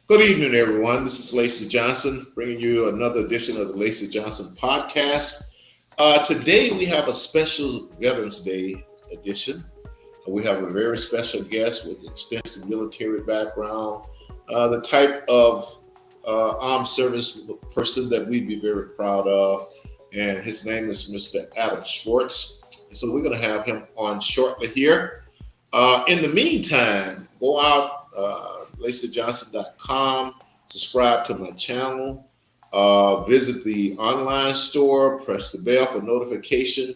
Good evening, everyone. This is Lacy Johnson bringing you another edition of the Lacy Johnson podcast. Today we have a special Veterans Day edition. We have a very special guest with extensive military background, the type of armed service person that we'd be very proud of. And his name is Mr. Adam Schwarze. And so we're going to have him on shortly here. In the meantime, go out, LacyJohnson.com, subscribe to my channel, visit the online store, press the bell for notification.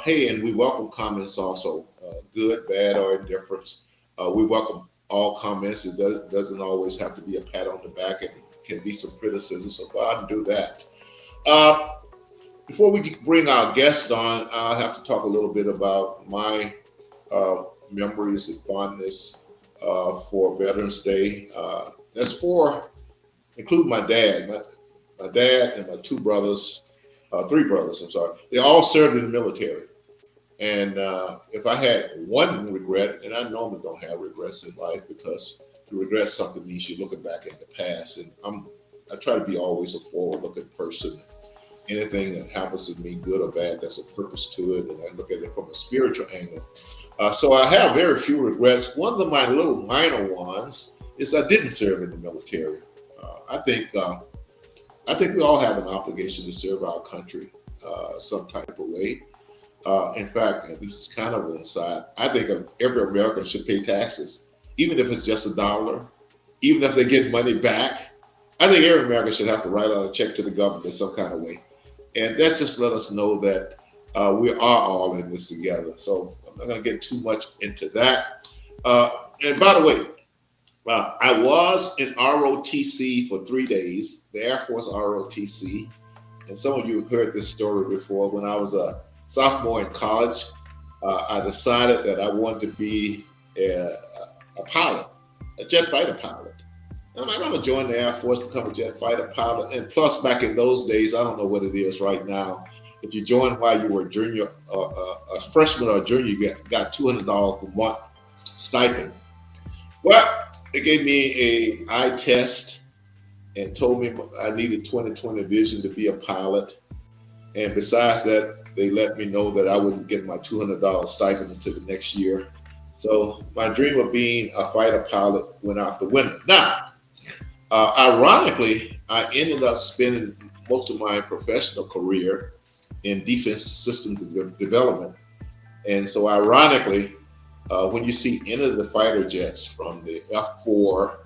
Hey, and we welcome comments also, good, bad, or indifference. We welcome all comments. It doesn't always have to be a pat on the back, and can be some criticism, so go out and do that. Before we bring our guest on, I'll have to talk a little bit about my memories and fondness for Veterans Day. That's for, include my dad. My dad and my three brothers, I'm sorry. They all served in the military. And if I had one regret, and I normally don't have regrets in life because to regret something means you're looking back at the past. And I try to be always a forward-looking person. Anything that happens to me, good or bad, there's a purpose to it, and I look at it from a spiritual angle. So I have very few regrets. One of my little minor ones is I didn't serve in the military. I think we all have an obligation to serve our country some type of way. In fact, and this is kind of an aside, I think every American should pay taxes, even if it's just $1, even if they get money back. I think every American should have to write out a check to the government in some kind of way. And that just let us know that we are all in this together. So I'm not going to get too much into that. And by the way, I was in ROTC for 3 days, the Air Force ROTC. And some of you have heard this story before. When I was a sophomore in college, I decided that I wanted to be a pilot, a jet fighter pilot. I'm like, I'm going to join the Air Force, become a jet fighter pilot. And plus, back in those days, I don't know what it is right now. If you joined while you were a junior, a freshman or a junior, you got $200 a month stipend. Well, they gave me a eye test and told me I needed 20/20 vision to be a pilot. And besides that, they let me know that I wouldn't get my $200 stipend until the next year. So my dream of being a fighter pilot went out the window. Now, ironically, I ended up spending most of my professional career in defense system development. And so ironically, when you see any of the fighter jets from the F4,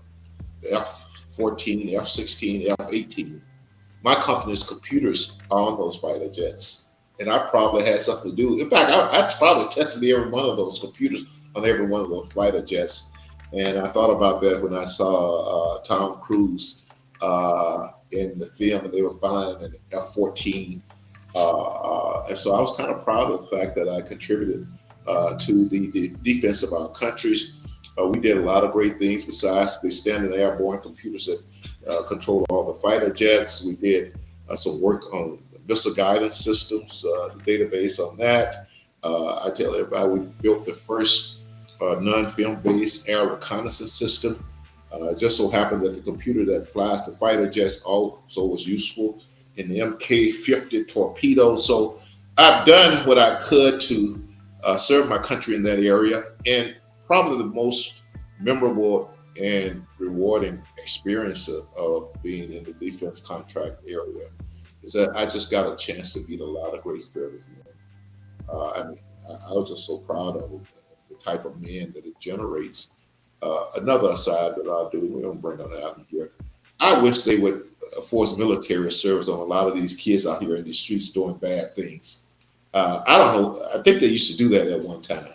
the F-14, the F-16, the F-18, my company's computers are on those fighter jets. And I probably had something to do. In fact, I probably tested every one of those computers on every one of those fighter jets. And I thought about that when I saw Tom Cruise in the film, and they were flying an F-14. And so I was kind of proud of the fact that I contributed to the defense of our countries. We did a lot of great things besides the standard airborne computers that control all the fighter jets. We did some work on missile guidance systems, the database on that. I tell everybody we built the first non-film based air reconnaissance system. Just so happened that the computer that flies the fighter jets also was useful in the MK-50 torpedo. So I've done what I could to serve my country in that area. And probably the most memorable and rewarding experience of being in the defense contract area is that I just got a chance to meet a lot of great servicemen. I was just so proud of them, the type of men that it generates. Another aside that I'll do, we don't bring on out here. I wish they would force military service on a lot of these kids out here in the streets doing bad things. I don't know. I think they used to do that at one time.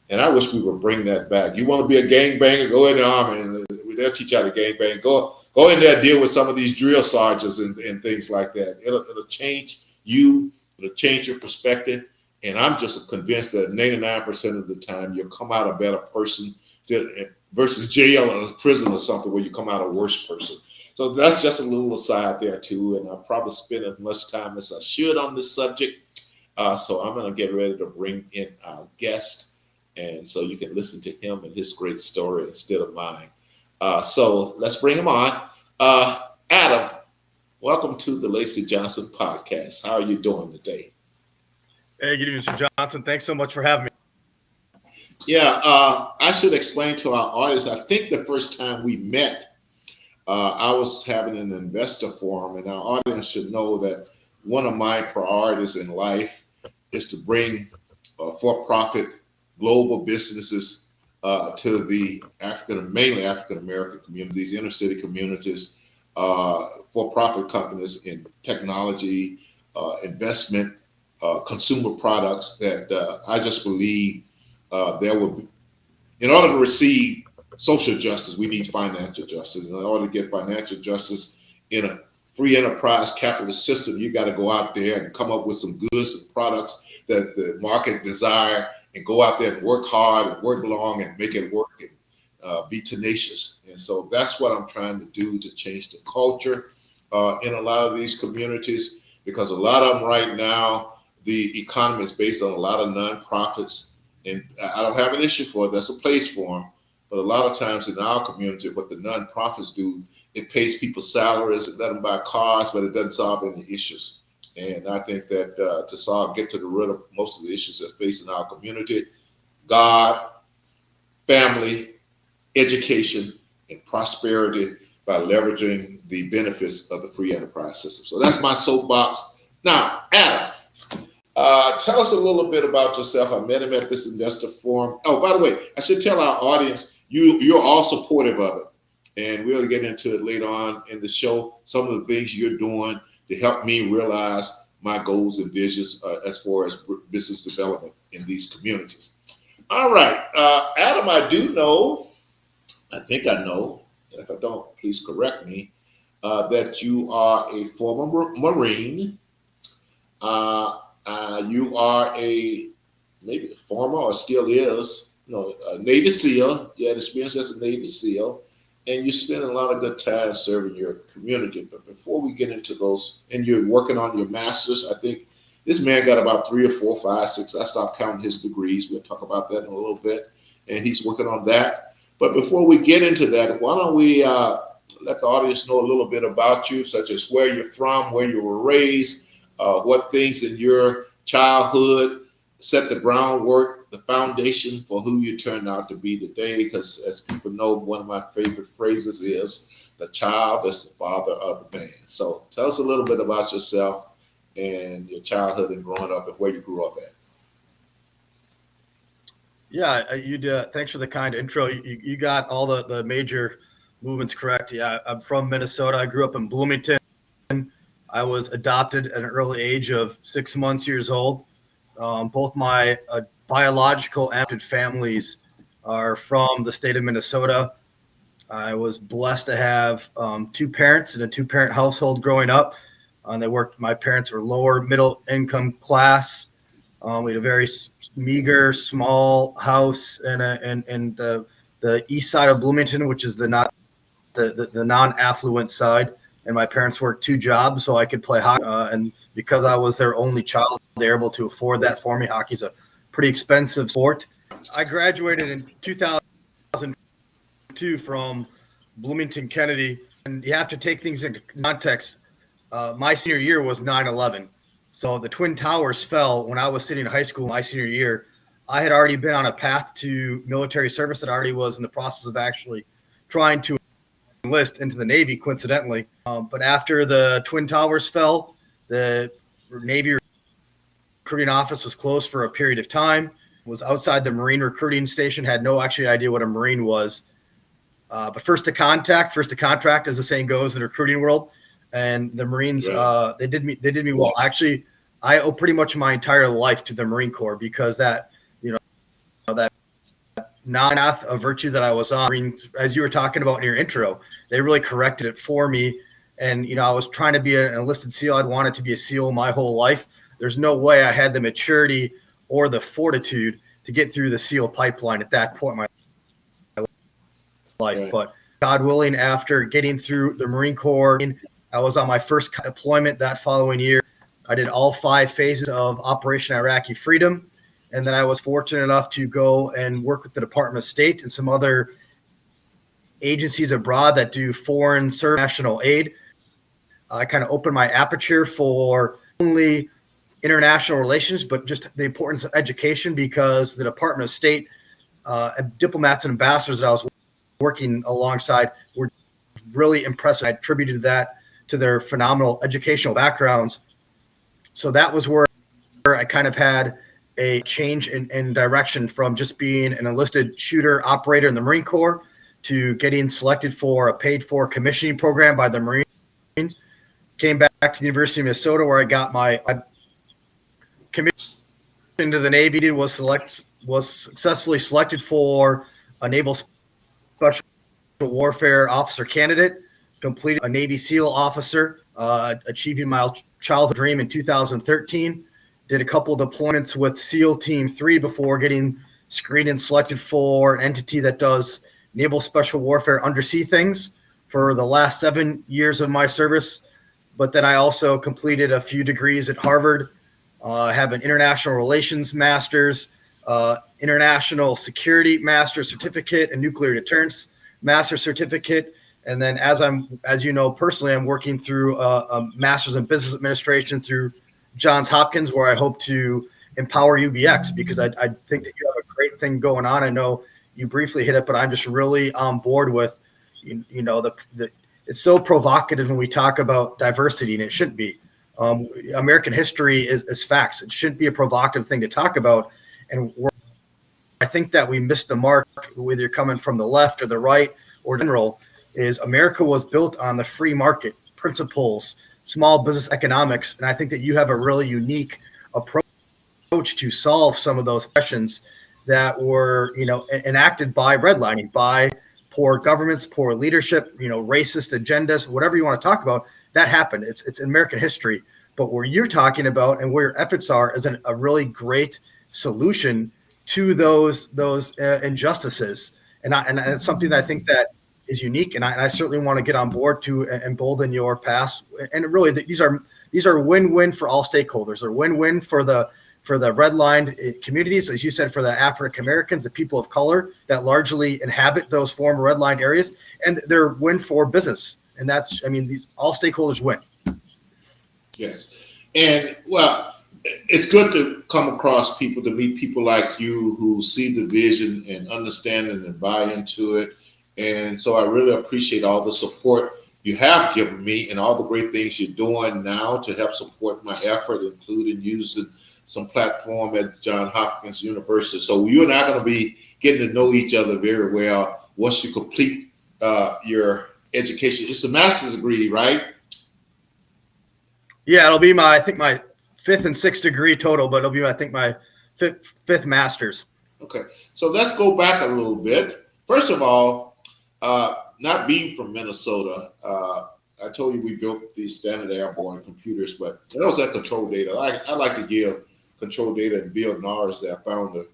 And I wish we would bring that back. You want to be a gangbanger, go in the army and they'll teach you how to gangbang. Go in there, deal with some of these drill sergeants and things like that. It'll change you. It'll change your perspective. And I'm just convinced that 99% of the time you'll come out a better person versus jail or prison or something where you come out a worse person. So that's just a little aside there too. And I'll probably spend as much time as I should on this subject. So I'm going to get ready to bring in our guest. And so you can listen to him and his great story instead of mine. So let's bring him on. Adam, welcome to the Lacy Johnson podcast. How are you doing today? Hey, good evening, Mr. Johnson. Thanks so much for having me. Yeah, I should explain to our audience. I think the first time we met, I was having an investor forum, and our audience should know that one of my priorities in life is to bring for-profit global businesses to the mainly African American communities, inner city communities, for-profit companies in technology, investment, consumer products. That I just believe there will be, in order to receive social justice, we need financial justice. And in order to get financial justice in a free enterprise capitalist system, you got to go out there and come up with some goods and products that the market desire, and go out there and work hard and work long and make it work, and be tenacious. And so that's what I'm trying to do to change the culture in a lot of these communities, because a lot of them right now, the economy is based on a lot of nonprofits, and I don't have an issue for it. That's a place for them. But a lot of times in our community, what the nonprofits do, it pays people salaries, it let them buy cars, but it doesn't solve any issues. And I think that get to the root of most of the issues that's facing our community, God, family, education, and prosperity, by leveraging the benefits of the free enterprise system. So that's my soapbox. Now, Adam, tell us a little bit about yourself. I met him at this investor forum. Oh, by the way, I should tell our audience, you're all supportive of it. And we'll get into it later on in the show, some of the things you're doing to help me realize my goals and visions as far as business development in these communities. All right, Adam, I think I know, and if I don't, please correct me, that you are a former Marine. You are maybe a former, or still is, a Navy SEAL. You had experience as a Navy SEAL, and you spend a lot of good time serving your community. But before we get into those, and you're working on your master's, I think this man got about 3 or 4, 5, 6. I stopped counting his degrees. We'll talk about that in a little bit. And he's working on that. But before we get into that, why don't we let the audience know a little bit about you, such as where you're from, where you were raised, what things in your childhood set the groundwork, the foundation for who you turned out to be today. Because as people know, one of my favorite phrases is, the child is the father of the man. So tell us a little bit about yourself and your childhood and growing up, and where you grew up at. Yeah, you did. Thanks for the kind intro. You got all the major movements correct. Yeah, I'm from Minnesota. I grew up in Bloomington. I was adopted at an early age of 6 months years old. Both my biological and adopted families are from the state of Minnesota. I was blessed to have 2 parents in a 2-parent household growing up. My parents were lower middle income class. We had a very meager, small house in the east side of Bloomington, which is the non-affluent side. And my parents worked 2 jobs so I could play hockey. And because I was their only child, they were able to afford that for me. Hockey's a pretty expensive sport. I graduated in 2002 from Bloomington Kennedy. And you have to take things into context. My senior year was 9/11. So the Twin Towers fell when I was sitting in high school my senior year. I had already been on a path to military service that already was in the process of actually trying to enlist into the Navy, coincidentally. But after the Twin Towers fell, the Navy recruiting office was closed for a period of time, was outside the Marine recruiting station, had no actually idea what a Marine was. But first to contract, as the saying goes in the recruiting world. And the Marines, they did me well. Actually, I owe pretty much my entire life to the Marine Corps, because that non-path of virtue that I was on, as you were talking about in your intro, they really corrected it for me. And, I was trying to be an enlisted SEAL. I'd wanted to be a SEAL my whole life. There's no way I had the maturity or the fortitude to get through the SEAL pipeline at that point in my life. Right. But God willing, after getting through the Marine Corps, I was on my first deployment that following year. I did all 5 phases of Operation Iraqi Freedom. And then I was fortunate enough to go and work with the Department of State and some other agencies abroad that do foreign service national aid. I kind of opened my aperture for only international relations, but just the importance of education, because the Department of State, diplomats and ambassadors that I was working alongside were really impressive. I attributed that to their phenomenal educational backgrounds. So that was where I kind of had a change in direction from just being an enlisted shooter operator in the Marine Corps to getting selected for a paid-for commissioning program by the Marines. Came back to the University of Minnesota, where I got my commission to the Navy. Was successfully selected for a Naval Special Warfare Officer candidate. Completed a Navy SEAL officer, achieving my childhood dream in 2013. Did a couple of deployments with SEAL Team 3 before getting screened and selected for an entity that does Naval Special Warfare undersea things for the last 7 years of my service. But then I also completed a few degrees at Harvard. I have an international relations master's, international security master's certificate, and nuclear deterrence master's certificate. And then as you know, personally, I'm working through a master's in business administration through Johns Hopkins, where I hope to empower UBX, because I think that you have a great thing going on. I know you briefly hit it, but I'm just really on board with, it's so provocative when we talk about diversity, and it shouldn't be. American history is facts. It shouldn't be a provocative thing to talk about. And I think that we missed the mark, whether you're coming from the left or the right or general, is America was built on the free market principles, small business economics. And I think that you have a really unique approach to solve some of those questions that were, enacted by redlining, by poor governments, poor leadership, racist agendas, whatever you want to talk about. That happened. It's American history. But where you're talking about and where your efforts are is a really great solution to those injustices. And it's something that I think that is unique. And I certainly want to get on board to embolden your past. And really, these are win-win for all stakeholders. They're win-win for the redlined communities, as you said, for the African Americans, the people of color that largely inhabit those former redlined areas, and they're win for business. And all stakeholders win. Yes. And it's good to come across people, to meet people like you who see the vision and understand it and buy into it. And so I really appreciate all the support you have given me and all the great things you're doing now to help support my effort, including using some platform at Johns Hopkins University. So you and I are going to be getting to know each other very well once you complete your education. It's a master's degree, right? Yeah, it'll be my fifth and sixth degree total, but it'll be, I think, my fifth master's. Okay, so let's go back a little bit. First of all, not being from Minnesota, I told you we built these standard airborne computers, but that was that control data. I like to give control data and build NARS that I found the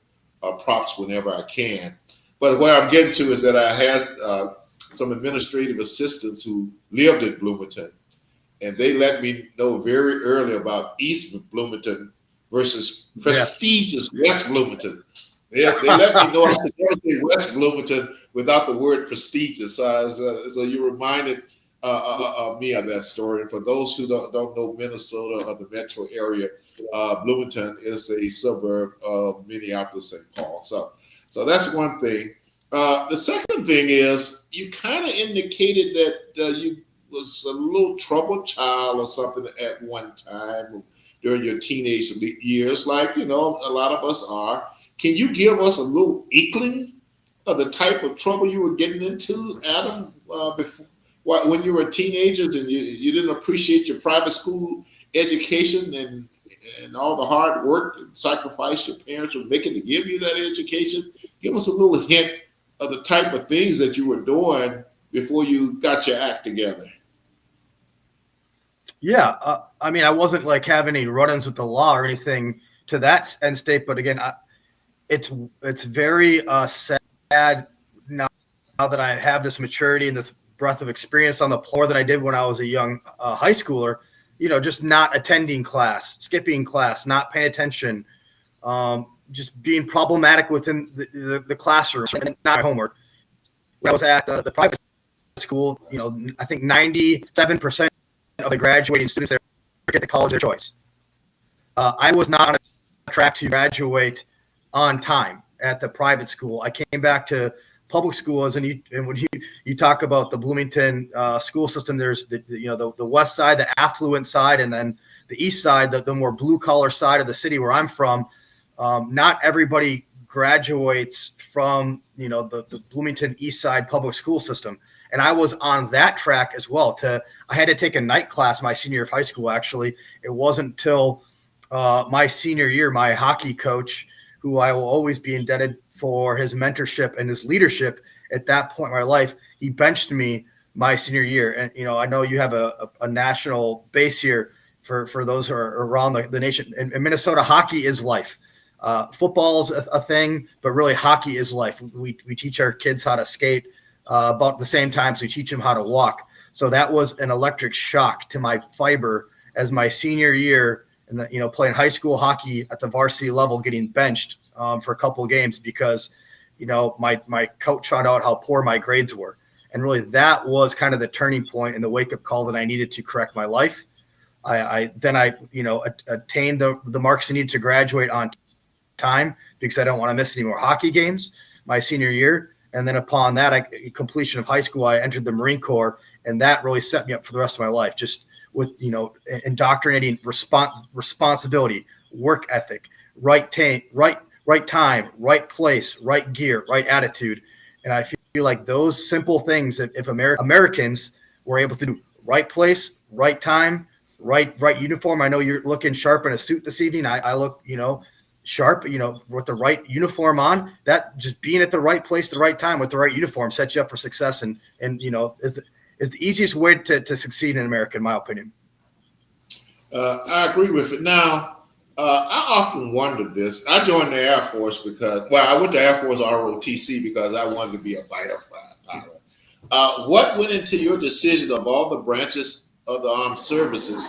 props whenever I can. But what I'm getting to is that I had some administrative assistants who lived in Bloomington, and they let me know very early about East Bloomington versus prestigious West Bloomington. They let me know I could never say West Bloomington without the word prestigious. So you reminded me of that story. And for those who don't know Minnesota or the metro area, Bloomington is a suburb of Minneapolis, St. Paul. So that's one thing. The second thing is you kind of indicated that you was a little troubled child or something at one time during your teenage years, like, a lot of us are. Can you give us a little inkling of the type of trouble you were getting into, Adam, when you were teenagers and you didn't appreciate your private school education and all the hard work and sacrifice your parents were making to give you that education? Give us a little hint of the type of things that you were doing before you got your act together. Yeah, I wasn't like having any run-ins with the law or anything to that end state, but again, it's very sad now that I have this maturity and this breadth of experience on the floor than I did when I was a young high schooler. Just not attending class, skipping class, not paying attention, just being problematic within the classroom and not homework. when I was at the private school, I think 97% of the graduating students there get the college of their choice. I was not on a track to graduate on time at the private school. I came back to public schools, and when you talk about the Bloomington school system, there's the west side, the affluent side, and then the east side, the more blue collar side of the city where I'm from. Not everybody graduates from the Bloomington east side public school system, and I was on that track as well. I had to take a night class my senior year of high school. Actually, it wasn't until my senior year, my hockey coach, who I will always be indebted for his mentorship and his leadership at that point in my life, he benched me my senior year. And, I know you have a national base here for those who are around the nation. In Minnesota, hockey is life. Football's a thing, but really hockey is life. We teach our kids how to skate about the same time, so we teach them how to walk. So that was an electric shock to my fiber as my senior year, and playing high school hockey at the varsity level, getting benched for a couple of games because, my coach found out how poor my grades were. And really that was kind of the turning point and the wake-up call that I needed to correct my life. I attained the marks I needed to graduate on time because I don't want to miss any more hockey games my senior year. And then upon that, completion of high school, I entered the Marine Corps, and that really set me up for the rest of my life, just with, indoctrinating responsibility, work ethic, right time, right place, right gear, right attitude. And I feel like those simple things, that if Americans were able to do right place, right time, right uniform. I know you're looking sharp in a suit this evening. I look, sharp, with the right uniform on. That just being at the right place, the right time with the right uniform sets you up for success, and is the easiest way to succeed in America, in my opinion. I agree with it. Now, I often wondered this. I joined the Air Force I went to Air Force ROTC because I wanted to be a fighter pilot. What went into your decision of all the branches of the armed services?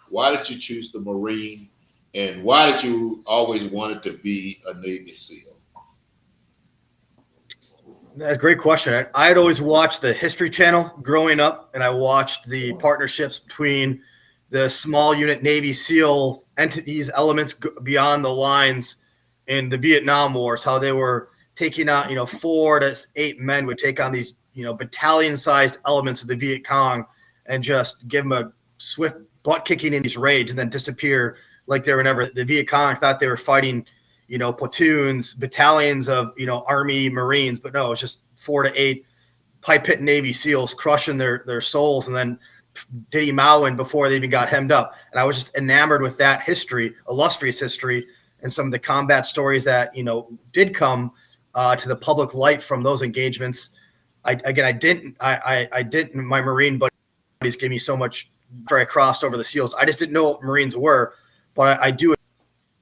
Why did you choose the Marine, and why did you always wanted to be a Navy SEAL? Great question. I had always watched the History Channel growing up, and I watched the partnerships between the small unit Navy SEAL entities, elements beyond the lines in the Vietnam Wars, how they were taking out, 4 to 8 men would take on these, battalion-sized elements of the Viet Cong and just give them a swift butt kicking in these raids and then disappear like they were never. The Viet Cong thought they were fighting, platoons, battalions of, Army Marines, but no, it was just 4 to 8 pipe-hitting Navy SEALs crushing their souls and then Diddy Mowin before they even got hemmed up. And I was just enamored with that history, illustrious history, and some of the combat stories that, did come to the public light from those engagements. My Marine buddies gave me so much after I crossed over the SEALs. I just didn't know what Marines were, but I do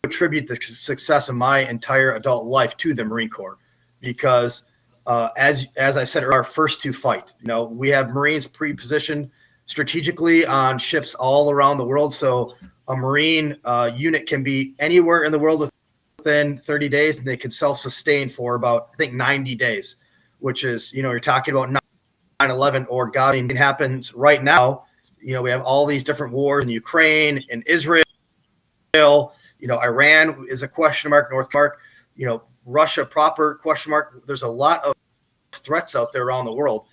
attribute the success of my entire adult life to the Marine Corps because as I said, our first to fight. We have Marines pre-positioned strategically on ships all around the world. So a Marine unit can be anywhere in the world within 30 days, and they can self-sustain for about, I think, 90 days, which is, you're talking about 9/11 or God happens right now. We have all these different wars in Ukraine and Israel. Iran is a question mark, North mark, Russia proper question mark. There's a lot of threats out there around the world.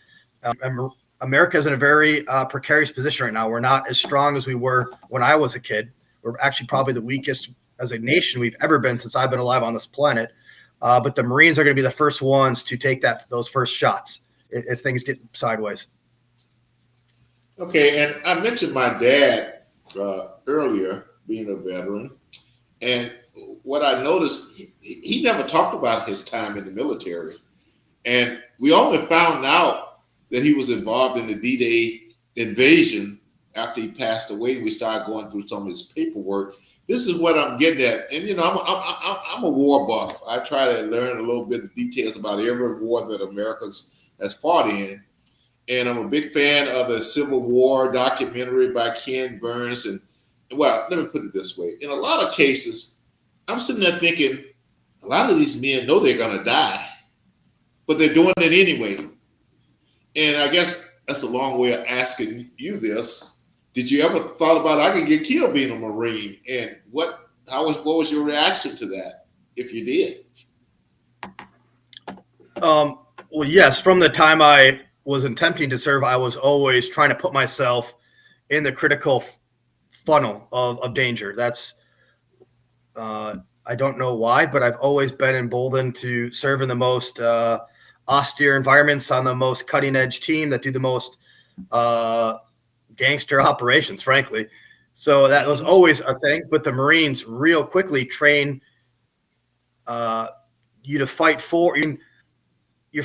America is in a very precarious position right now. We're not as strong as we were when I was a kid. We're actually probably the weakest as a nation we've ever been since I've been alive on this planet. But the Marines are going to be the first ones to take those first shots if things get sideways. Okay, and I mentioned my dad earlier, being a veteran, and what I noticed, he never talked about his time in the military, and we only found out that he was involved in the D-Day invasion after he passed away. We started going through some of his paperwork. This is what I'm getting at, and I'm a war buff. I try to learn a little bit of details about every war that America has fought in. And I'm a big fan of the Civil War documentary by Ken Burns. And well, let me put it this way. In a lot of cases, I'm sitting there thinking, a lot of these men know they're going to die, but they're doing it anyway. And I guess that's a long way of asking you this. Did you ever thought about I could get killed being a Marine? And what was your reaction to that, if you did? Well, yes. From the time I was attempting to serve, I was always trying to put myself in the critical funnel of danger. That's I don't know why, but I've always been emboldened to serve in the most austere environments on the most cutting edge team that do the most gangster operations, frankly. So that was always a thing. But the Marines real quickly train you to fight for. You're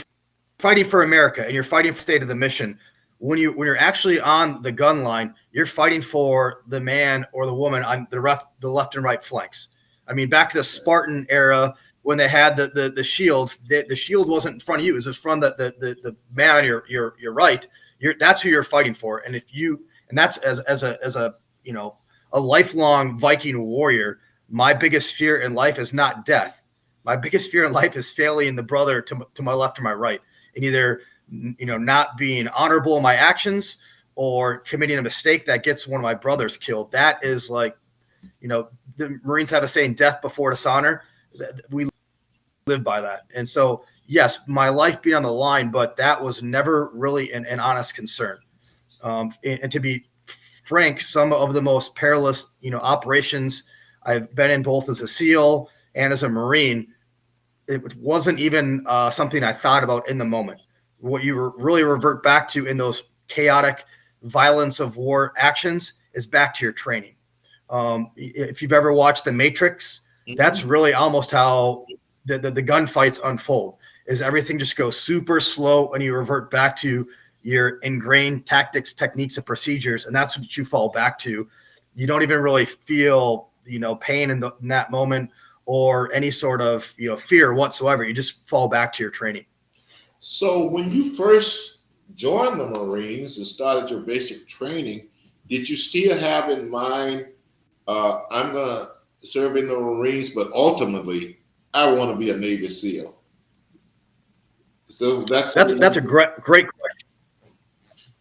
fighting for America, and you're fighting for the state of the mission. When you're actually on the gun line, you're fighting for the man or the woman on the left and right flanks. I mean, back to the Spartan era when they had the shields, the shield wasn't in front of you; it was in front of the man on your right. That's who you're fighting for, and that's as a lifelong Viking warrior. My biggest fear in life is not death. My biggest fear in life is failing the brother to my left or my right, and either not being honorable in my actions or committing a mistake that gets one of my brothers killed. That is like, the Marines have a saying, death before dishonor. We live by that. And so, yes, my life being on the line, but that was never really an honest concern. And to be frank, some of the most perilous, operations I've been in, both as a SEAL and as a Marine, it wasn't even something I thought about in the moment. What you really revert back to in those chaotic violence of war actions is back to your training. If you've ever watched The Matrix, that's really almost how the gunfights unfold. Is everything just goes super slow and you revert back to your ingrained tactics, techniques, and procedures, and that's what you fall back to. You don't even really feel pain in that moment or any sort of fear whatsoever. You just fall back to your training. So when you first joined the Marines and started your basic training, did you still have in mind, I'm going to serve in the Marines, but ultimately I want to be a Navy SEAL? So that's a great question.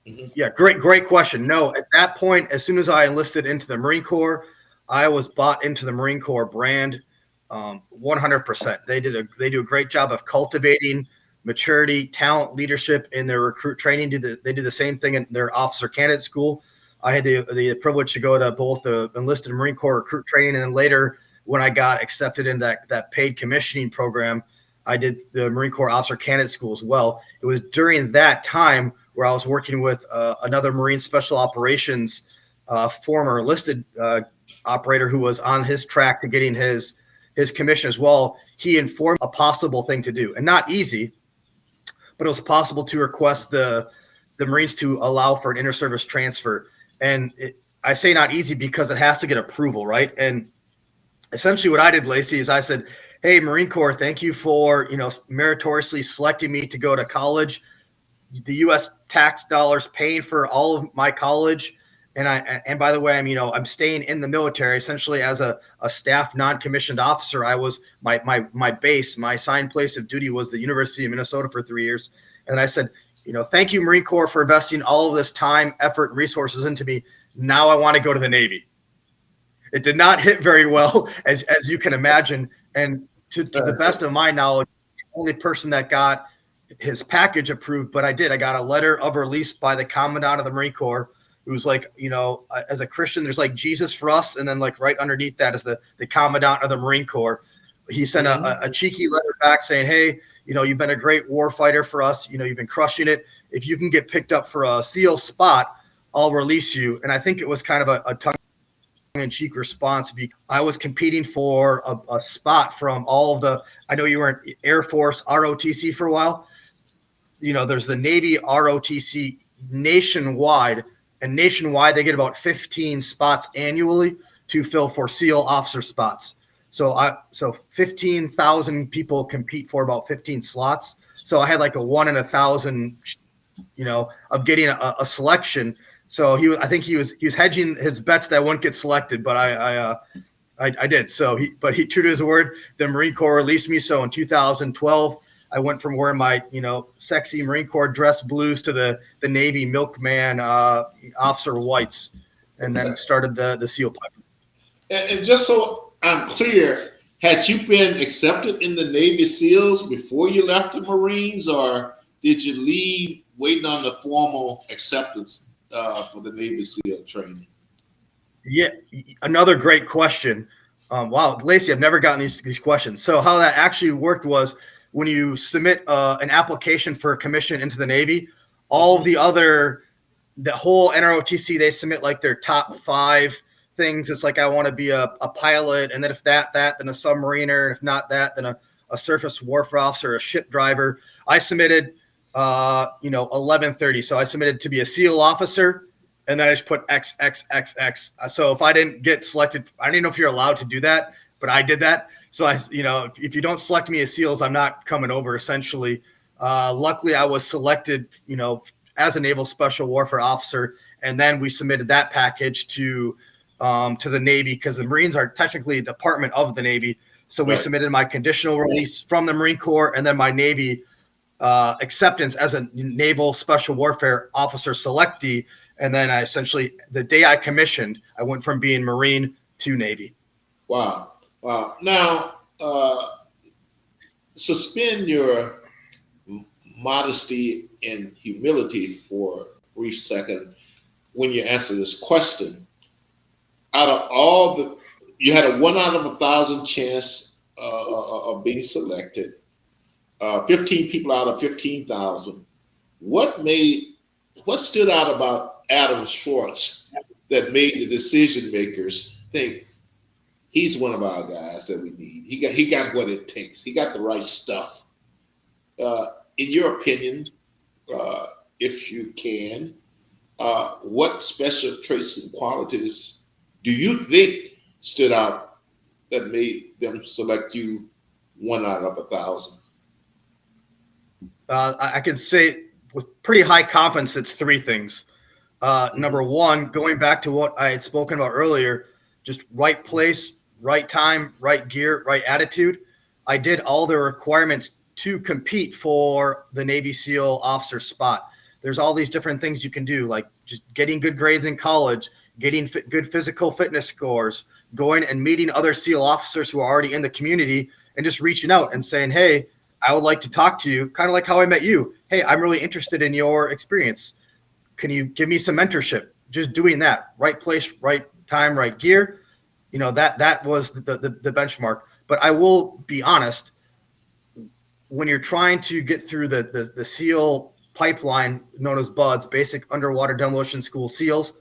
Mm-hmm. Yeah, great question. No, at that point, as soon as I enlisted into the Marine Corps, I was bought into the Marine Corps brand 100%. They do a great job of cultivating maturity, talent, leadership in their recruit training. They do the same thing in their officer candidate school. I had the privilege to go to both the enlisted Marine Corps recruit training, and then later when I got accepted in that paid commissioning program, I did the Marine Corps officer candidate school as well. It was during that time where I was working with another Marine Special Operations former enlisted operator who was on his track to getting his commission as well. He informed a possible thing to do, and not easy, but it was possible to request the Marines to allow for an inter-service transfer. And I say not easy because it has to get approval, right? And essentially what I did, Lacy, is I said, hey, Marine Corps, thank you for, meritoriously selecting me to go to college. The U.S. tax dollars paying for all of my college. And by the way, I'm staying in the military essentially as a staff non-commissioned officer. I was my base, my assigned place of duty was the University of Minnesota for 3 years. And I said, thank you, Marine Corps, for investing all of this time, effort, and resources into me. Now I want to go to the Navy. It did not hit very well, as you can imagine. And to the best of my knowledge, the only person that got his package approved, but I did. I got a letter of release by the commandant of the Marine Corps. It was like, as a Christian, there's like Jesus for us. And then like right underneath that is the commandant of the Marine Corps. He sent a cheeky letter back saying, hey, you've been a great war fighter for us. You've been crushing it. If you can get picked up for a SEAL spot, I'll release you. And I think it was kind of a tongue-in-cheek response. I was competing for a spot from all of I know you were in Air Force ROTC for a while. There's the Navy ROTC nationwide. And nationwide, they get about 15 spots annually to fill for SEAL officer spots. So 15,000 people compete for about 15 slots. So I had like a 1 in 1,000, of getting a selection. So I think he was hedging his bets that I wouldn't get selected, but I did. So he true to his word, the Marine Corps released me. So in 2012, I went from wearing my, sexy Marine Corps dress blues to the Navy milkman officer whites, and then started the SEAL pipe. And just so I'm clear, had you been accepted in the Navy SEALs before you left the Marines, or did you leave waiting on the formal acceptance for the Navy SEAL training? Yeah, another great question. Wow, Lacy, I've never gotten these questions. So how that actually worked was when you submit an application for a commission into the Navy, all of the whole NROTC, they submit like their top 5 things. It's like, I want to be a pilot, and then if then a submariner, and if not that, then a surface warfare officer, a ship driver. I submitted 1130. So I submitted to be a SEAL officer, and then I just put XXXX. So if I didn't get selected, I didn't know if you're allowed to do that, but I did that. So if you don't select me as SEALs, I'm not coming over, essentially. Luckily I was selected, as a Naval Special Warfare Officer. And then we submitted that package to the Navy, because the Marines are technically a department of the Navy. So we submitted my conditional release from the Marine Corps, and then my Navy acceptance as a Naval Special Warfare Officer selectee. And then I essentially, the day I commissioned, I went from being Marine to Navy. Wow. Now, suspend your modesty and humility for a brief second when you answer this question. Out of you had a 1 out of 1,000 chance of being selected. 15 people out of 15,000. What stood out about Adam Schwarze that made the decision makers think he's one of our guys that we need? He got what it takes. He got the right stuff. In your opinion, if you can, what special traits and qualities do you think stood out that made them select you 1 out of 1,000? I can say with pretty high confidence, it's 3 things. Number 1, going back to what I had spoken about earlier, just right place, right time, right gear, right attitude. I did all the requirements to compete for the Navy SEAL officer spot. There's all these different things you can do, like just getting good grades in college, getting good physical fitness scores, going and meeting other SEAL officers who are already in the community, and just reaching out and saying, hey, I would like to talk to you, kind of like how I met you. Hey, I'm really interested in your experience. Can you give me some mentorship? Just doing that, right place, right time, right gear. That was the benchmark. But I will be honest, when you're trying to get through the SEAL pipeline known as BUDS, Basic Underwater Demolition School SEALs,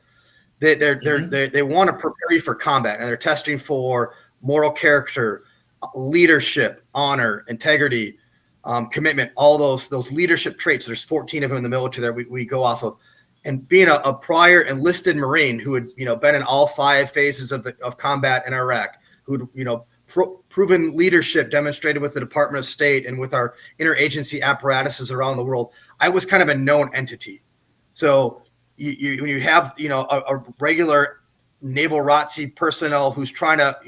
they want to prepare you for combat, and they're testing for moral character, leadership, honor, integrity, commitment, all those leadership traits. There's 14 of them in the military that we go off of. And being a prior enlisted Marine who had been in all 5 phases of combat in Iraq, who'd proven leadership demonstrated with the Department of State and with our interagency apparatuses around the world, I was kind of a known entity. So when you have a regular naval ROTC personnel who's trying to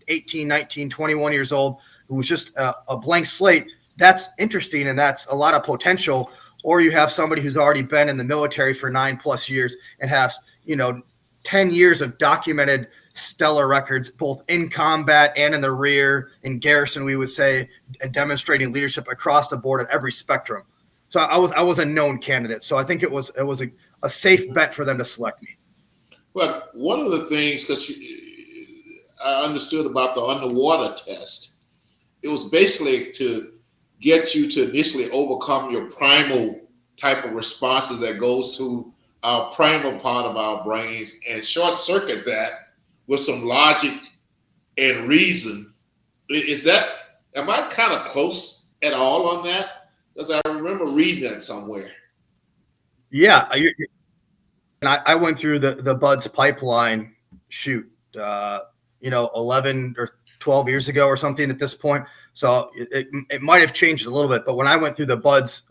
18, 19, 21 years old, who's just a blank slate, that's interesting and that's a lot of potential. Or you have somebody who's already been in the military for 9+ years and has 10 years of documented stellar records, both in combat and in the rear, in garrison, we would say, and demonstrating leadership across the board at every spectrum. So I was a known candidate. So I think it was a safe bet for them to select me. Well, one of the things, because I understood about the underwater test, it was basically to get you to initially overcome your primal type of responses that goes to our primal part of our brains and short circuit that with some logic and reason. Am I kind of close at all on that? Because I remember reading that somewhere. Yeah. And I went through the BUDS pipeline shoot, 11 or 12 years ago or something at this point. So it might have changed a little bit, but when I went through the BUDS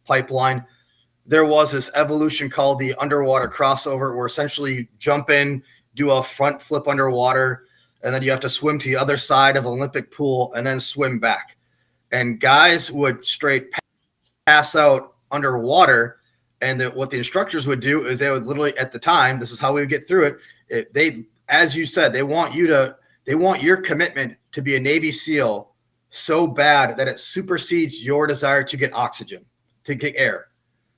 pipeline, there was this evolution called the underwater crossover, where essentially you jump in, do a front flip underwater, and then you have to swim to the other side of the Olympic pool and then swim back. and guys would straight pass out underwater. And what the instructors would do is they would literally, at the time, this is how we would get through it. They, as you said, they want your commitment to be a Navy SEAL so bad that it supersedes your desire to get oxygen, to get air.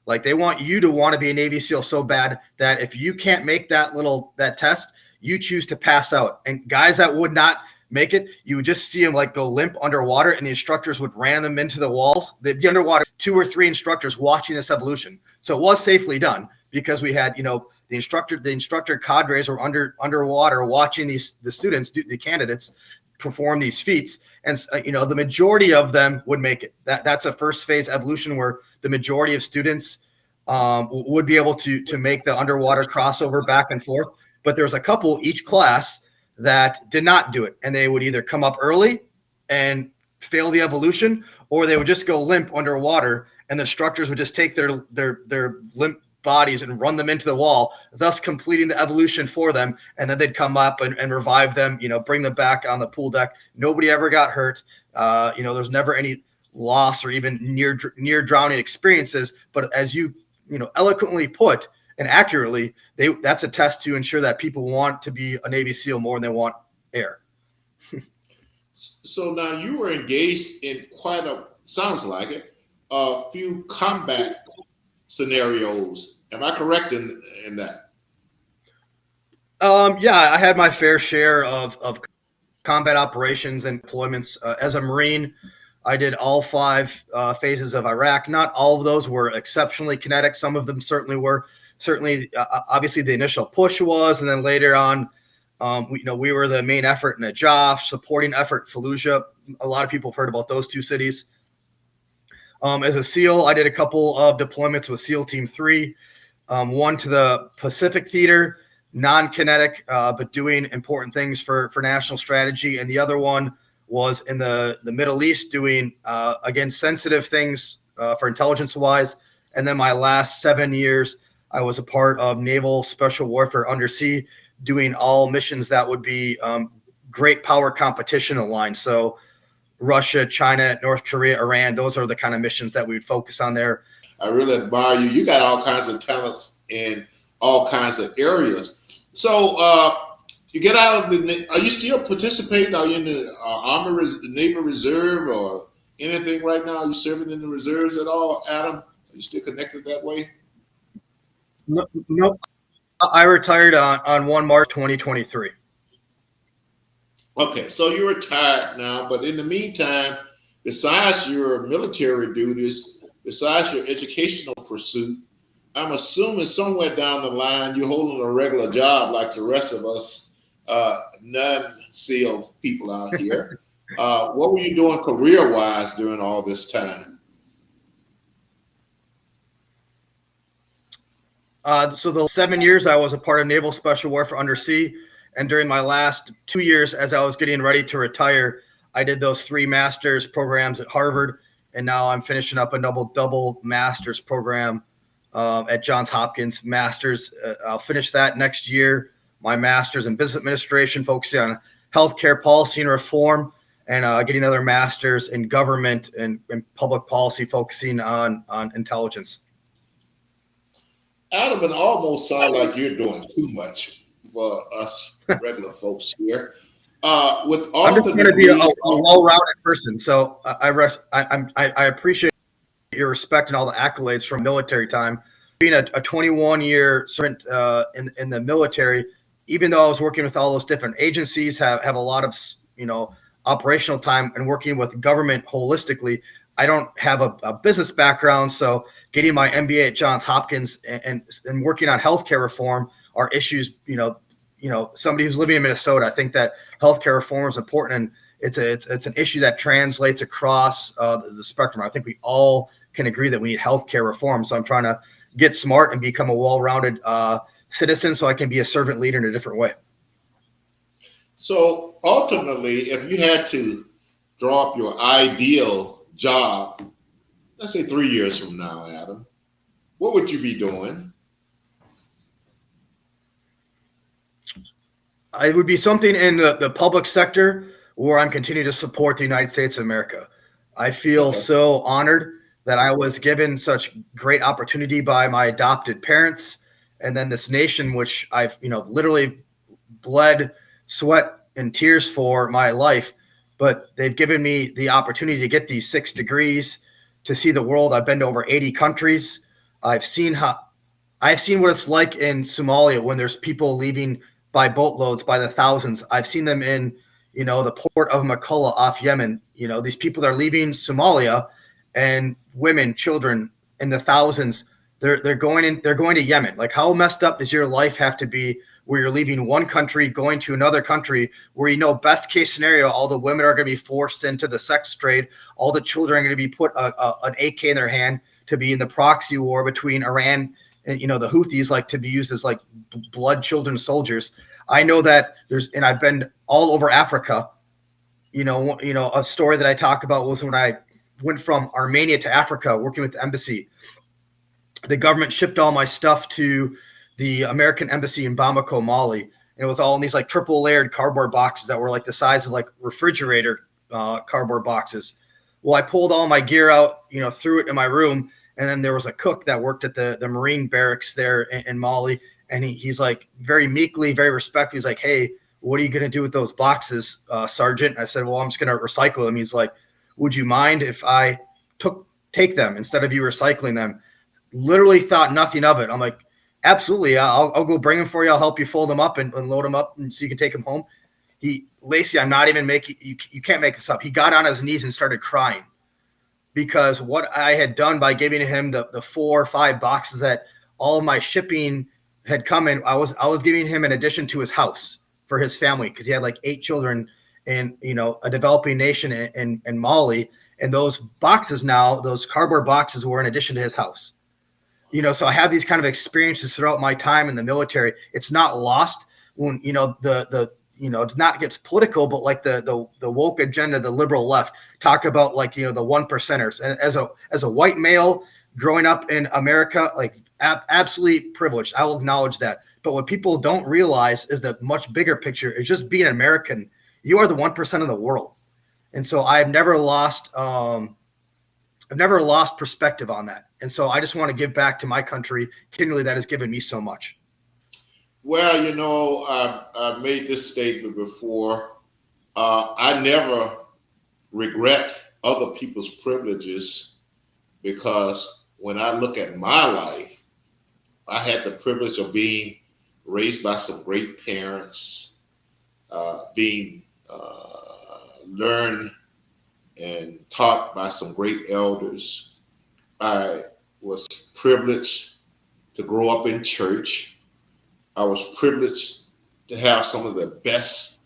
Like they want you to want to be a Navy SEAL so bad that if you can't make that test, you choose to pass out. And guys that would not make it, you would just see them like go limp underwater, and the instructors would ram them into the walls. They'd be underwater, 2 or 3 instructors watching this evolution. So it was safely done because we had, the instructor cadres were underwater watching the students, the candidates perform these feats. And, the majority of them would make it. That's a first phase evolution where the majority of students would be able to make the underwater crossover back and forth. But there's a couple each class that did not do it. And they would either come up early and fail the evolution, or they would just go limp underwater, and the instructors would just take their limp bodies and run them into the wall, thus completing the evolution for them. And then they'd come up and revive them, bring them back on the pool deck. Nobody ever got hurt. There's never any loss or even near drowning experiences. But as you eloquently put and accurately, that's a test to ensure that people want to be a Navy SEAL more than they want air. So now you were engaged in sounds like it, a few combat scenarios. Am I correct in that? Yeah, I had my fair share of combat operations and deployments. As a Marine, I did all 5 phases of Iraq. Not all of those were exceptionally kinetic. Some of them certainly were. Certainly, obviously, the initial push was, and then later on, we were the main effort in Najaf, supporting effort in Fallujah. A lot of people have heard about those 2 cities. As a SEAL, I did a couple of deployments with SEAL Team 3, one to the Pacific Theater, non-kinetic, but doing important things for national strategy. And the other one was in the Middle East doing, again, sensitive things for intelligence-wise. And then my last 7 years, I was a part of Naval Special Warfare Undersea, doing all missions that would be great power competition aligned. So Russia, China, North Korea, Iran, those are the kind of missions that we would focus on there. I really admire you. You got all kinds of talents in all kinds of areas. So you get out of are you still participating? Are you in the Navy Reserve or anything right now? Are you serving in the reserves at all, Adam? Are you still connected that way? No. I retired on 1 March 2023. Okay, so you're retired now, but in the meantime, besides your military duties, besides your educational pursuit, I'm assuming somewhere down the line you're holding a regular job like the rest of us non-SEAL people out here. What were you doing career-wise during all this time? So the 7 years I was a part of Naval Special Warfare Undersea, and during my last 2 years as I was getting ready to retire, I did those 3 master's programs at Harvard, and now I'm finishing up a double master's program at Johns Hopkins master's. I'll finish that next year. My master's in business administration, focusing on healthcare policy and reform, and getting another master's in government and public policy, focusing on intelligence. Adam, it almost sounds like you're doing too much for us regular folks here. With all I'm just going to be a well-rounded person, so I appreciate your respect and all the accolades from military time. Being a 21-year servant in the military, even though I was working with all those different agencies, have a lot of operational time and working with government holistically. I don't have a business background, so getting my MBA at Johns Hopkins and working on healthcare reform are issues. Somebody who's living in Minnesota, I think that healthcare reform is important, and it's an issue that translates across the spectrum. I think we all can agree that we need healthcare reform. So I'm trying to get smart and become a well-rounded citizen, so I can be a servant leader in a different way. So ultimately, if you had to draw up your ideal job, let's say 3 years from now, Adam, what would you be doing? It would be something in the public sector where I'm continuing to support the United States of America. I feel Okay. so honored that I was given such great opportunity by my adopted parents, and then this nation, which I've literally bled, sweat, and tears for my life. But they've given me the opportunity to get these 6 degrees, to see the world. I've been to over 80 countries. I've seen how I've seen what it's like in Somalia when there's people leaving by boatloads by the thousands. I've seen them in, the port of Makalla off Yemen. These people that are leaving Somalia, and women, children in the thousands. They're going to Yemen. Like, how messed up does your life have to be where you're leaving one country, going to another country where, best case scenario, all the women are going to be forced into the sex trade, all the children are going to be put an AK in their hand to be in the proxy war between Iran and the Houthis, like to be used as like blood children soldiers. I know that and I've been all over Africa. A story that I talk about was when I went from Armenia to Africa, working with the embassy. The government shipped all my stuff to the American embassy in Bamako, Mali. And it was all in these like triple layered cardboard boxes that were like the size of like refrigerator cardboard boxes. Well, I pulled all my gear out, threw it in my room. And then there was a cook that worked at the Marine barracks there in Mali. And he's like very meekly, very respectful. He's like, "Hey, what are you going to do with those boxes, Sergeant?" I said, "Well, I'm just going to recycle them." He's like, "Would you mind if I take them instead of you recycling them?" Literally thought nothing of it. I'm like, "Absolutely. I'll go bring them for you. I'll help you fold them up and load them up so you can take them home." Lacy, I'm not even making, you can't make this up. He got on his knees and started crying because what I had done by giving him the 4 or 5 boxes that all of my shipping had come in, I was giving him in addition to his house for his family, because he had like 8 children in a developing nation in Mali. And those boxes now, those cardboard boxes, were in addition to his house. So I have these kind of experiences throughout my time in the military. It's not lost when, the to not get political, but like the woke agenda, the liberal left talk about like, the 1%ers. And as a white male growing up in America, like absolutely privileged, I will acknowledge that. But what people don't realize is the much bigger picture is just being an American. You are the 1% of the world. And so I've never lost perspective on that. And so I just want to give back to my country continually that has given me so much. Well, I've made this statement before. I never regret other people's privileges, because when I look at my life, I had the privilege of being raised by some great parents, being learned and taught by some great elders. I was privileged to grow up in church. I was privileged to have some of the best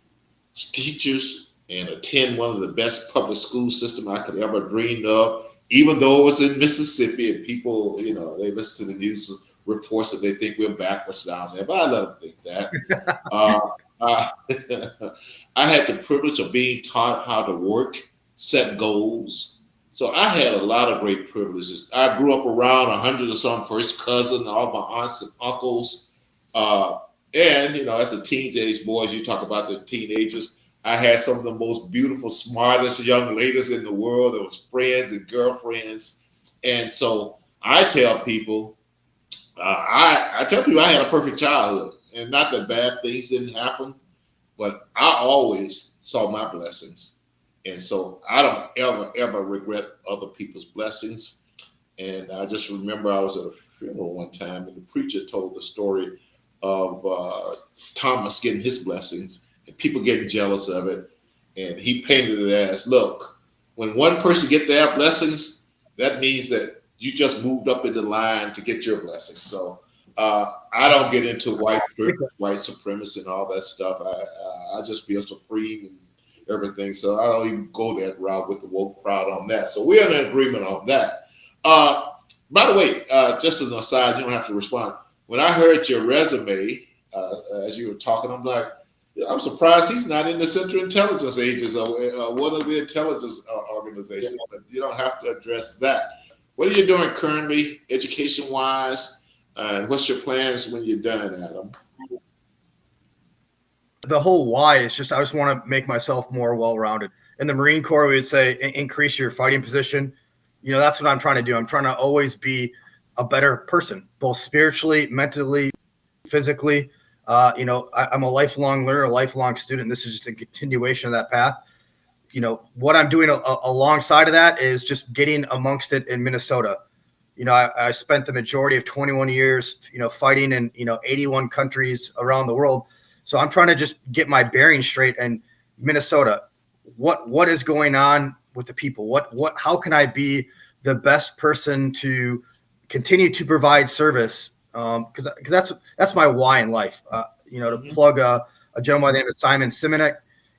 teachers and attend one of the best public school system I could ever dream of, even though it was in Mississippi and people, they listen to the news reports that they think we're backwards down there, but I let them think that. I had the privilege of being taught how to work, set goals. So I had a lot of great privileges. I grew up around 100 or some first cousins, all my aunts and uncles. And, as a teenage boys, you talk about the teenagers, I had some of the most beautiful, smartest young ladies in the world. There was friends and girlfriends. And so I tell people, I had a perfect childhood, and not that bad things didn't happen, but I always saw my blessings. And so I don't ever regret other people's blessings. And I just remember I was at a funeral one time, and the preacher told the story of Thomas getting his blessings and people getting jealous of it. And he painted it as, look, when one person get their blessings, that means that you just moved up in the line to get your blessing. So I don't get into white privilege, white supremacy and all that stuff. I just feel supreme and everything. So I don't even go that route with the woke crowd on that. So we're in agreement on that. By the way, just as an aside, you don't have to respond. When I heard your resume, as you were talking, I'm surprised he's not in the Central Intelligence Agency or one of the intelligence organizations, but you don't have to address that. What are you doing currently, education-wise, and what's your plans when you're done, Adam? The whole why is just I just want to make myself more well-rounded. in the Marine Corps, we would say increase your fighting position. That's what I'm trying to do. I'm trying to always be a better person, both spiritually, mentally, physically. I'm a lifelong learner, a lifelong student. This is just a continuation of that path. What I'm doing alongside of that is just getting amongst it in Minnesota. I spent the majority of 21 years, fighting in, 81 countries around the world. So I'm trying to just get my bearings straight. And Minnesota, what is going on with the people? How can I be the best person to continue to provide service? Because that's my why in life. To plug a gentleman by the name of Simon Simonek.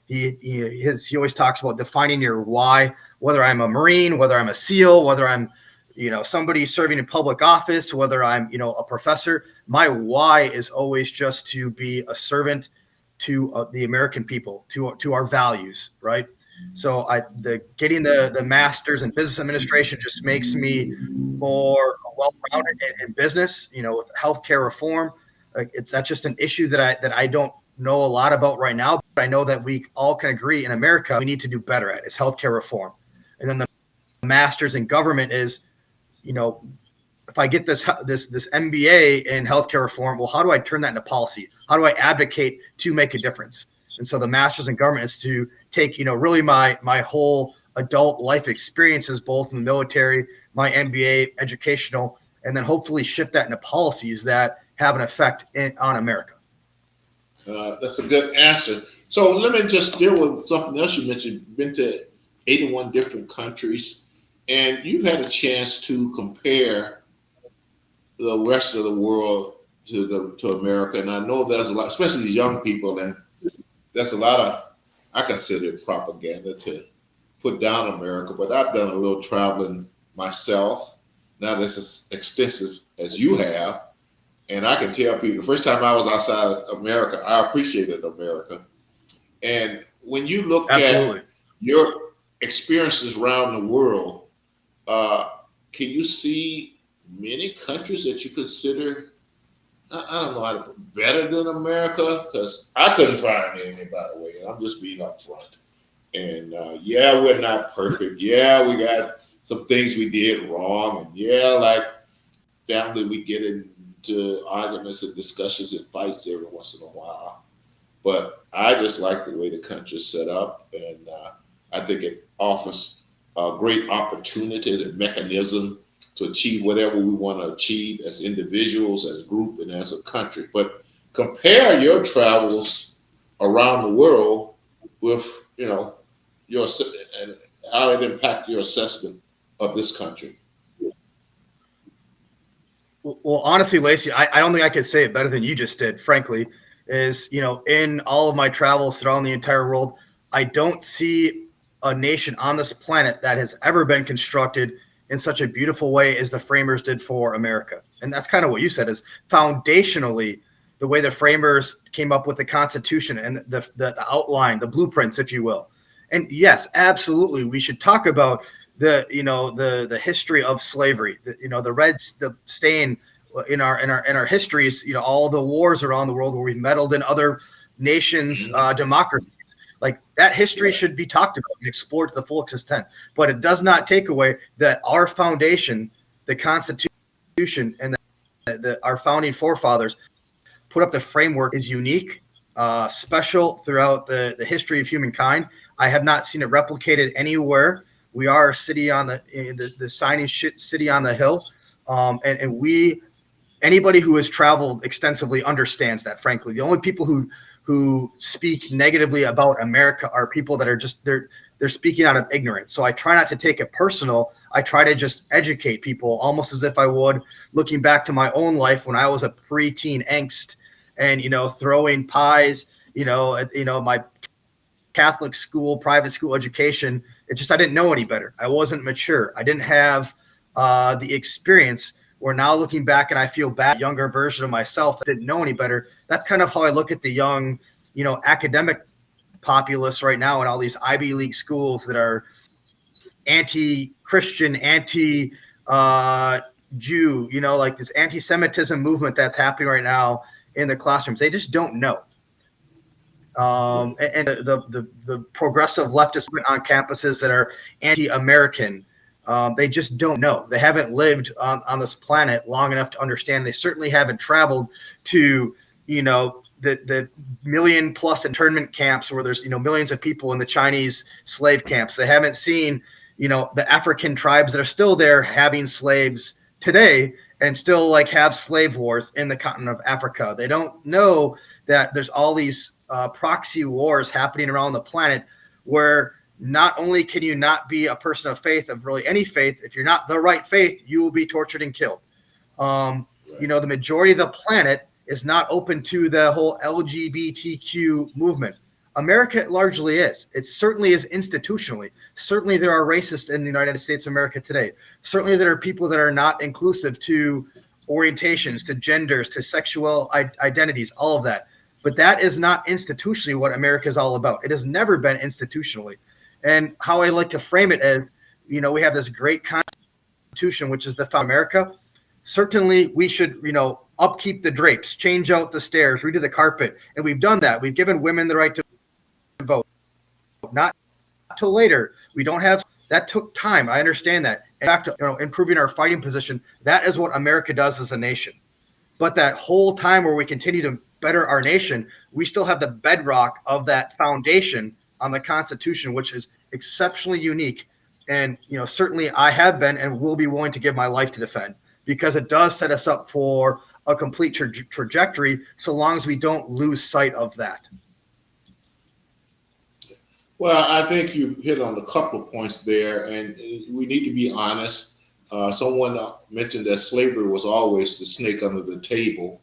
He always talks about defining your why, whether I'm a Marine, whether I'm a SEAL, whether I'm, somebody serving in public office, whether I'm, a professor. My why is always just to be a servant to the American people, to our values, right? So getting the master's in business administration just makes me more well-rounded in business, with healthcare reform. That's just an issue that I don't know a lot about right now, but I know that we all can agree in America we need to do better at is healthcare reform. And then the master's in government is, if I get this MBA in healthcare reform, well, how do I turn that into policy? How do I advocate to make a difference? And so the master's in government is to take, really my whole adult life experiences, both in the military, my MBA, educational, and then hopefully shift that into policies that have an effect on America. That's a good answer. So let me just deal with something else you mentioned. You've been to 81 different countries, and you've had a chance to compare the rest of the world to America. And I know there's a lot, especially young people, and there's a lot of, I consider it propaganda to put down America, but I've done a little traveling myself, not as extensive as you have. And I can tell people, the first time I was outside of America, I appreciated America. And when you look at your experiences around the world, can you see many countries that you consider, I don't know how to put better than America? Because I couldn't find any, by the way. I'm just being upfront. And yeah, we're not perfect. Yeah, we got some things we did wrong. And yeah, like family, we get into arguments and discussions and fights every once in a while. But I just like the way the country's set up. And I think it offers a great opportunity and mechanism to achieve whatever we want to achieve as individuals, as a group, and as a country. But compare your travels around the world with, your and how it impacts your assessment of this country. Well, honestly, Lacy, I don't think I could say it better than you just did, frankly, is, in all of my travels throughout the entire world, I don't see a nation on this planet that has ever been constructed in such a beautiful way as the framers did for America. And that's kind of what you said is foundationally the way the framers came up with the Constitution and the outline, the blueprints, if you will. And yes, absolutely, we should talk about the history of slavery, the stain in our histories, all the wars around the world where we've meddled in other nations' democracies. Like that history should be talked about and explored to the full extent, but it does not take away that our foundation, the Constitution, and our founding forefathers put up the framework is unique, special throughout the history of humankind. I have not seen it replicated anywhere. We are a city on the signing shit city on the hill, and anybody who has traveled extensively understands that. Frankly, the only people who speak negatively about America are people that are just they're speaking out of ignorance. So I try not to take it personal. I try to just educate people, almost as if I would looking back to my own life when I was a preteen angst and throwing pies. My Catholic school, private school education. I didn't know any better. I wasn't mature. I didn't have the experience. Where now looking back and I feel bad, younger version of myself that didn't know any better. That's kind of how I look at the young, academic populace right now in all these Ivy League schools that are anti-Christian, anti-Jew, like this anti-Semitism movement that's happening right now in the classrooms. They just don't know. And the progressive leftists on campuses that are anti-American. They just don't know. They haven't lived on this planet long enough to understand. They certainly haven't traveled to, the million plus internment camps where there's, millions of people in the Chinese slave camps. They haven't seen, the African tribes that are still there having slaves today and still like have slave wars in the continent of Africa. They don't know that there's all these proxy wars happening around the planet where not only can you not be a person of faith, of really any faith, if you're not the right faith, you will be tortured and killed. The majority of the planet is not open to the whole LGBTQ movement. America largely is. It certainly is institutionally. Certainly there are racists in the United States of America today. Certainly there are people that are not inclusive to orientations, to genders, to sexual identities, all of that. But that is not institutionally what America is all about. It has never been institutionally. And how I like to frame it as, we have this great constitution, which is the founding of America. Certainly we should, upkeep the drapes, change out the stairs, redo the carpet. And we've done that. We've given women the right to vote. Not till later. We don't have, that took time. I understand that. In fact, improving our fighting position, that is what America does as a nation. But that whole time where we continue to better our nation, we still have the bedrock of that foundation on the Constitution, which is exceptionally unique. And, certainly I have been and will be willing to give my life to defend, because it does set us up for a complete trajectory so long as we don't lose sight of that. Well, I think you hit on a couple of points there, and we need to be honest. Someone mentioned that slavery was always the snake under the table,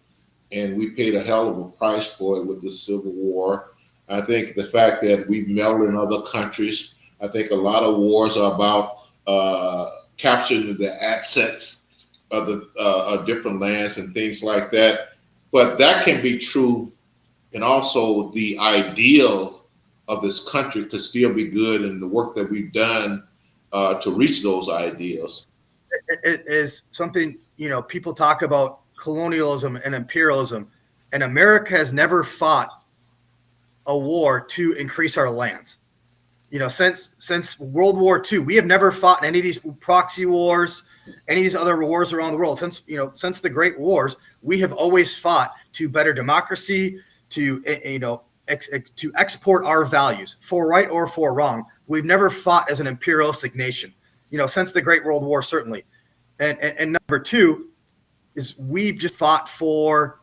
and we paid a hell of a price for it with the Civil War. I think the fact that we've meddled in other countries, I think a lot of wars are about capturing the assets of the different lands and things like that. But that can be true, and also the ideal of this country to still be good, and the work that we've done to reach those ideals. It is something, people talk about colonialism and imperialism, and America has never fought a war to increase our lands. Since World War II, we have never fought in any of these proxy wars, any of these other wars around the world. Since the Great Wars, we have always fought to better democracy, to to export our values for right or for wrong. We've never fought as an imperialistic nation, since the Great World War, certainly. And number two is we've just fought for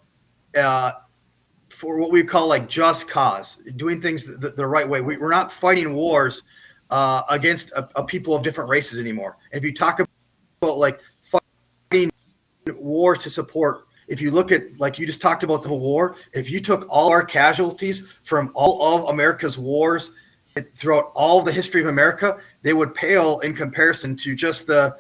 what we call like just cause, doing things the right way. We're not fighting wars against a people of different races anymore. And if you talk about like fighting wars to support, if you look at, like you just talked about the war, if you took all our casualties from all of America's wars throughout all the history of America, they would pale in comparison to just the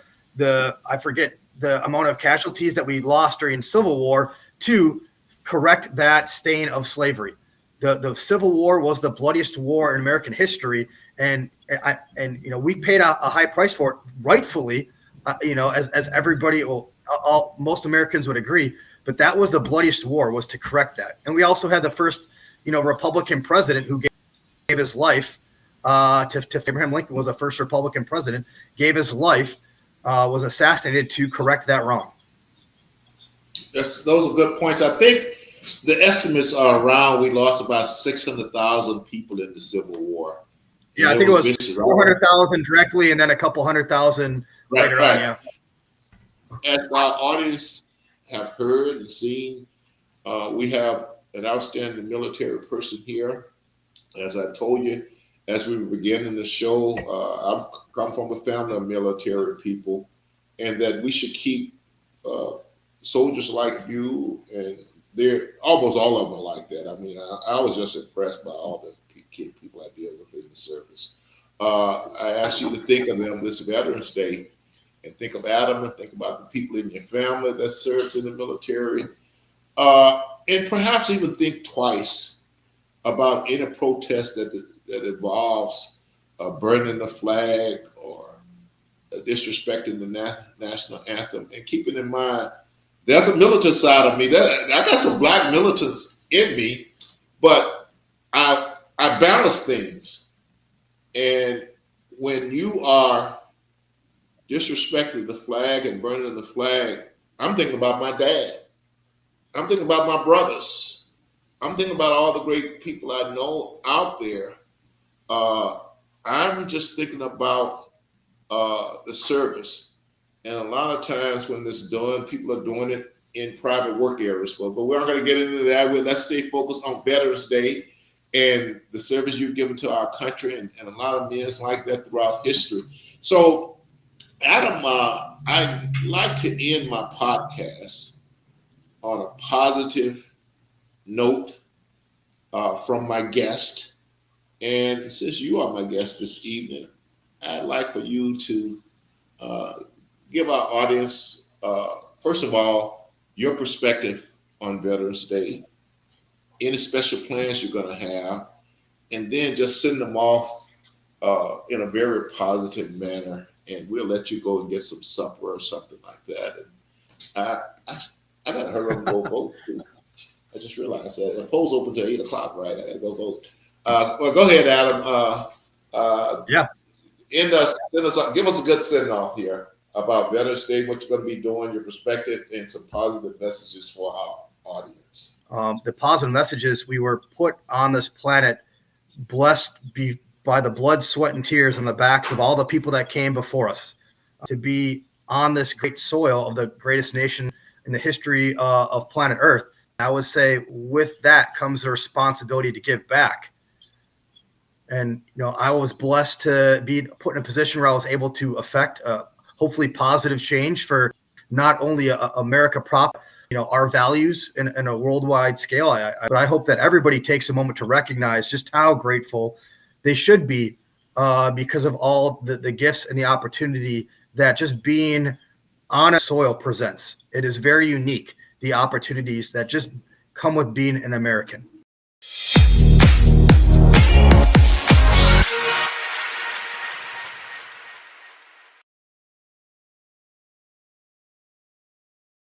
I forget the amount of casualties that we lost during Civil War to correct that stain of slavery. The Civil War was the bloodiest war in American history, and we paid a high price for it, rightfully, as everybody, most Americans would agree. But that was the bloodiest war, was to correct that. And we also had the first, Republican president who gave his life to Abraham Lincoln was the first Republican president, gave his life, was assassinated to correct that wrong. Those are good points. I think the estimates are around, we lost about 600,000 people in the Civil War. Yeah, I think it was 400,000 directly and then a couple 100,000 later on, yeah. As our audience have heard and seen, we have an outstanding military person here. As I told you, as we were beginning the show, I come from a family of military people, and that we should keep soldiers like you, and they're almost all of them are like that. I mean, I was just impressed by all the people I deal with in the service. I ask you to think of them this Veterans Day, and think of Adam, and think about the people in your family that served in the military, and perhaps even think twice about any protest that involves burning the flag or disrespecting the national anthem, and keeping in mind there's a militant side of me. I got some black militants in me, but I balance things, and when you are disrespecting the flag and burning the flag, I'm thinking about my dad. I'm thinking about my brothers. I'm thinking about all the great people I know out there. I'm just thinking about the service. And a lot of times when this is done, people are doing it in private work areas. But we're not going to get into that. Let's stay focused on Veterans Day and the service you've given to our country, and a lot of men like that throughout history. So, Adam, I like to end my podcast on a positive note from my guest. And since you are my guest this evening, I'd like for you to give our audience, first of all, your perspective on Veterans Day, any special plans you're going to have, and then just send them off in a very positive manner. And we'll let you go and get some supper or something like that. And I got to hurry up and go vote. I just realized that the polls open till 8 o'clock, right? I got to go vote. Well, go ahead, Adam. Yeah. Give us a good send off here about Veterans Day, what you're going to be doing, your perspective, and some positive messages for our audience. The positive messages: we were put on this planet, blessed by the blood, sweat, and tears on the backs of all the people that came before us, to be on this great soil of the greatest nation in the history of planet Earth. I would say with that comes the responsibility to give back. And, I was blessed to be put in a position where I was able to affect hopefully positive change for not only America prop, our values in a worldwide scale. But I hope that everybody takes a moment to recognize just how grateful they should be because of all the gifts and the opportunity that just being on a soil presents. It is very unique, the opportunities that just come with being an American.